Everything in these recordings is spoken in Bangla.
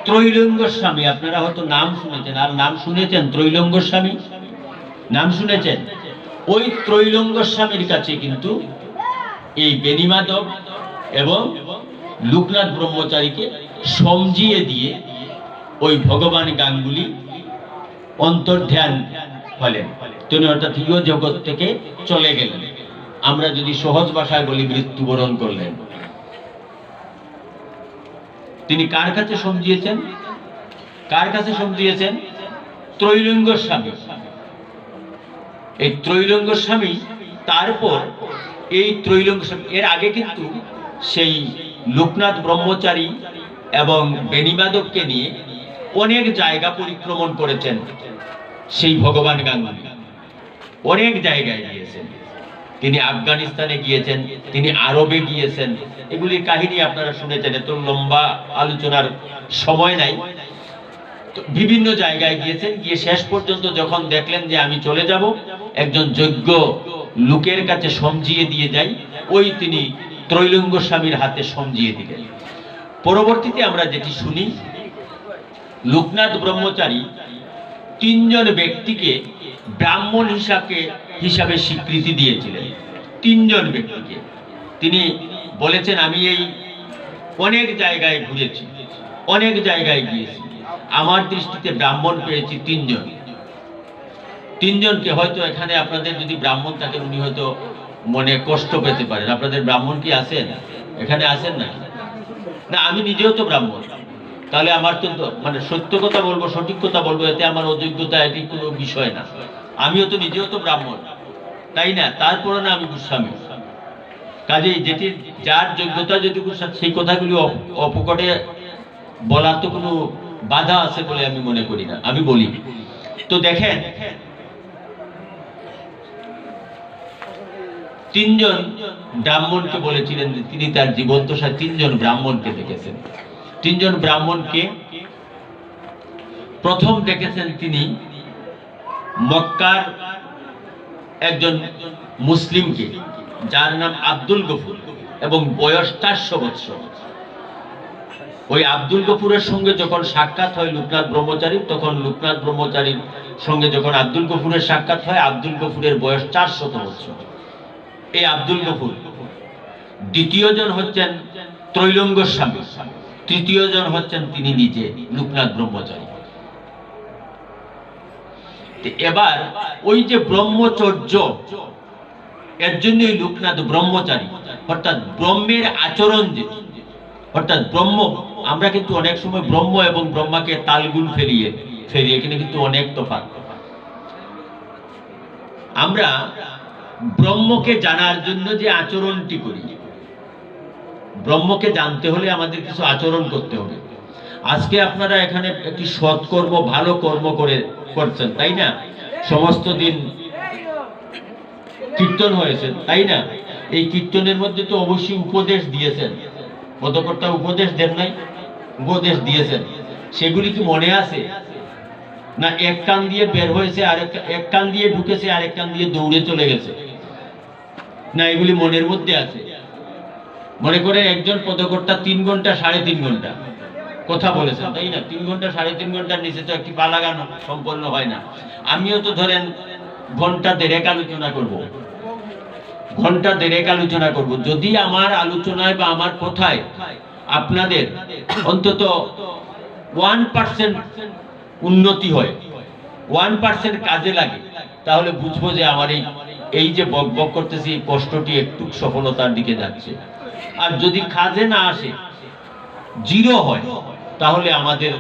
ত্রৈলঙ্গ স্বামী, আপনারা হয়তো নাম শুনেছেন, আর নাম শুনেছেন ত্রৈলঙ্গ স্বামী, নাম শুনেছেন। ওই ত্রৈলঙ্গ স্বামীর কাছে কিন্তু এই বেণীমাধব এবং লোকনাথ ব্রহ্মচারীকে সমঝিয়ে দিয়ে ওই ভগবান গাঙ্গুলি অন্তর্ধান হলেন। তিনি অর্থাৎ ইহ জগৎ থেকে চলে গেলেন। আমরা যদি সহজ ভাষায় বলি, মৃত্যুবরণ করলেন। তিনি কার কাছে সমঝিয়েছেন? কার কাছে সমঝিয়েছেন? ত্রৈলঙ্গ স্বামী। এই ত্রৈলঙ্গ স্বামী, তারপর এই ত্রৈলঙ্গ স্বামী, এর আগে কিন্তু সেই লোকনাথ ব্রহ্মচারী এবং বেণীমাধবকে নিয়ে অনেক জায়গা পরিক্রমণ করেছেন সেই ভগবান গাঙ্গুলি। অনেক জায়গায় গিয়েছেন তিনি। আফগানিস্তানে গিয়েছেন, তিনি আরবে গিয়েছেন। এগুলির কাহিনী আপনারা শুনেছেন, এত লম্বা আলোচনার সময় নাই। বিভিন্ন জায়গায় গিয়েছেন, গিয়ে শেষ পর্যন্ত যখন দেখলেন যে আমি চলে যাব, একজন যোগ্য লোকের কাছে সমঝিয়ে দিয়ে যাই, ওই তিনি ত্রৈলঙ্গ স্বামীর হাতে সমঝিয়ে দিলেন। পরবর্তীতে আমরা যেটি শুনি, লোকনাথ ব্রহ্মচারী তিনজন ব্যক্তিকে ব্রাহ্মণ হিসাবে স্বীকৃতি দিয়েছিলেন। তিনজন ব্যক্তিকে তিনি বলেছেন, আমি এই অনেক জায়গায় ঘুরেছি, অনেক জায়গায় গিয়েছি, আমার দৃষ্টিতে ব্রাহ্মণ পেয়েছি তিনজন। তিনজনকে, হয়তো এখানে আপনাদের যদি ব্রাহ্মণ থাকেন, উনি হয়তো মনে কষ্ট পেতে পারেন। আপনাদের ব্রাহ্মণ কি আছেন? এখানে আছেন নাকি? না, আমি নিজেও তো ব্রাহ্মণ। তাহলে আমার তো মানে সত্য কথা বলবো, সঠিক কথা বলবো, এতে আমার অযোগ্যতা এটি কোনো বিষয় না। আমিও তো নিজেও তো ব্রাহ্মণ, তাই না? তারপরে না আমি গোস্বামী। কাজেই যেটি যার যোগ্যতা যেটুকু, সেই কথাগুলি অপকটে বলার তো কোনো বাধা আছে বলে আমি মনে করি না, আমি বলি। তো দেখেন, তিনজন ব্রাহ্মণকে বলেছিলেন যে তিনি তার জীবদ্দশায় তিনজন ব্রাহ্মণকে দেখেছেন। তিনজন ব্রাহ্মণকে প্রথম দেখেছেন তিনি মক্কার একজন মুসলিমকে, যার নাম আব্দুল গফুর, এবং বয়স 400 বছর। ওই আব্দুল গফুরের সঙ্গে যখন সাক্ষাৎ হয় লোকনাথ ব্রহ্মচারী, তখন লোকনাথ ব্রহ্মচারীর সঙ্গে যখন আব্দুল গফুরের সাক্ষাৎ হয়, আব্দুল গফুরের বয়স 400 বছর। এই আব্দুল গফুর। দ্বিতীয় জন হচ্ছেন ত্রৈলঙ্গ স্বামী, তৃতীয় জন হচ্ছেন তিনি নিজে লোকনাথ ব্রহ্মচারী। এবার ওই যে ব্রহ্মচর্য, এর জন্যই লোকনাথ ব্রহ্মচারী, অর্থাৎ ব্রহ্মের আচরণ যেটি, অর্থাৎ ব্রহ্ম। আমরা কিন্তু অনেক সময় ব্রহ্ম এবং ব্রহ্মাকে তালগুল ফেলিয়ে এখানে কিন্তু অনেক তফাৎ। আমরা ব্রহ্মকে জানার জন্য যে আচরণটি করি, ব্রহ্মকে জানতে হলে আমাদের কিছু আচরণ করতে হবে। আজকে আপনারা এখানে একটি সৎকর্ম, ভালো কর্ম করছেন, তাই না? সমস্ত দিন কীর্তন হয়েছে, তাই না? এই কীর্তনের মধ্যে তো অবশ্যই উপদেশ দিয়েছেন। পদকর্তা উপদেশ দেন নাই? উপদেশ দিয়েছেন। সেগুলি কি মনে আছে? না এক কান দিয়ে বের হয়েছে, আর এক কান দিয়ে ঢুকেছে, আর এক কান দিয়ে দৌড়ে চলে গেছে? না, এগুলি মনের মধ্যে আছে। মনে করে একজন পদকর্তা 3 ঘন্টা 3.5 ঘন্টা কথা বলেছেন, তাই না? 3 ঘন্টা 3.5 ঘন্টার নিচে তো একটি পালা গান সম্পন্ন হয় না। আমিও তো ধরেন ঘন্টা 1.5 আলোচনা করব, ঘন্টা 1.5 আলোচনা করব। যদি আমার আলোচনায় বা আমার কথায় আপনাদের অন্তত 1% উন্নতি হয়, 1% কাজে লাগে, তাহলে বুঝবো যে আমার এই যে বকবক করতেছি, এই কষ্টটি একটু সফলতার দিকে যাচ্ছে। আর যদি কাজে না আসে, 0 হয়, তাহলে আমাদের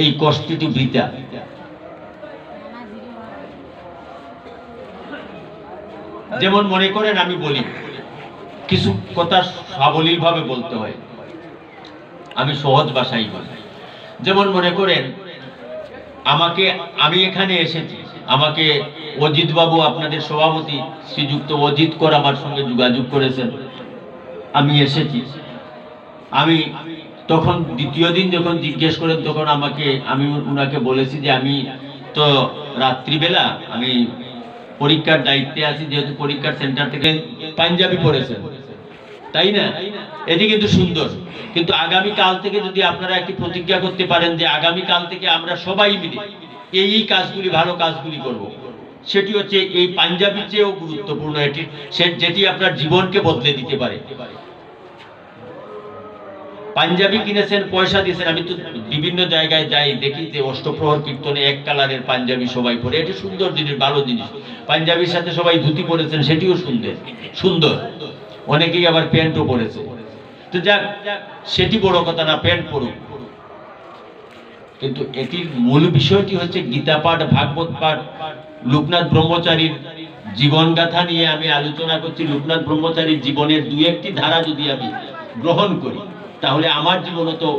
এই কষ্টটি বৃথা। যেমন মনে করেন, আমি বলি কিছু কথা সাবলীল ভাবে বলতে হয়, আমি সহজ ভাষায় বলি। যেমন মনে করেন, আমি এখানে এসেছি, আমাকে অজিত বাবু, আপনাদের সভাপতি শ্রীযুক্ত অজিত কর আমার সঙ্গে যোগাযোগ করেছেন, আমি এসেছি। আমি তখন দ্বিতীয় দিন যখন জিজ্ঞেস করেন, তখন আমি উনাকে বলেছি যে আমি তো রাত্রিবেলা আমি পরীক্ষার দায়িত্বে আছি, যেহেতু পরীক্ষার সেন্টার থেকে। পাঞ্জাবি পড়েছেন, তাই না? এটি কিন্তু সুন্দর। কিন্তু আগামী কাল থেকে যদি আপনারা একটি প্রতিজ্ঞা করতে পারেন যে আগামী কাল থেকে আমরা সবাই মিলে এই কাজগুলি, ভালো কাজগুলি করব, সেটি হচ্ছে এই পাঞ্জাবির চেয়েও গুরুত্বপূর্ণ এটি, যেটি আপনার জীবনকে বদলে দিতে পারে। পাঞ্জাবি কিনেছেন, পয়সা দিয়েছেন। আমি তো বিভিন্ন জায়গায় যাই, দেখি যে অষ্টপ্রহর কীর্তনে এক কালারের পাঞ্জাবি সবাই পরে, এটি সুন্দর জিনিস, ভালো জিনিস। পাঞ্জাবির সাথে সবাই ধুতি পরেছেন, সেটিও সুন্দর সুন্দর। অনেকেই আবার প্যান্টও পরেছে। তো যাক, সেটি বড় কথা না, প্যান্ট পড়ুক। কিন্তু এটির মূল বিষয়টি হচ্ছে গীতা পাঠ, ভাগবত পাঠ। লোকনাথ ব্রহ্মচারীর জীবনগাথা নিয়ে আমি আলোচনা করছি। লোকনাথ ব্রহ্মচারীর জীবনের দুই একটি ধারা যদি আমি গ্রহণ করি, তাহলে আমার জীবনও তো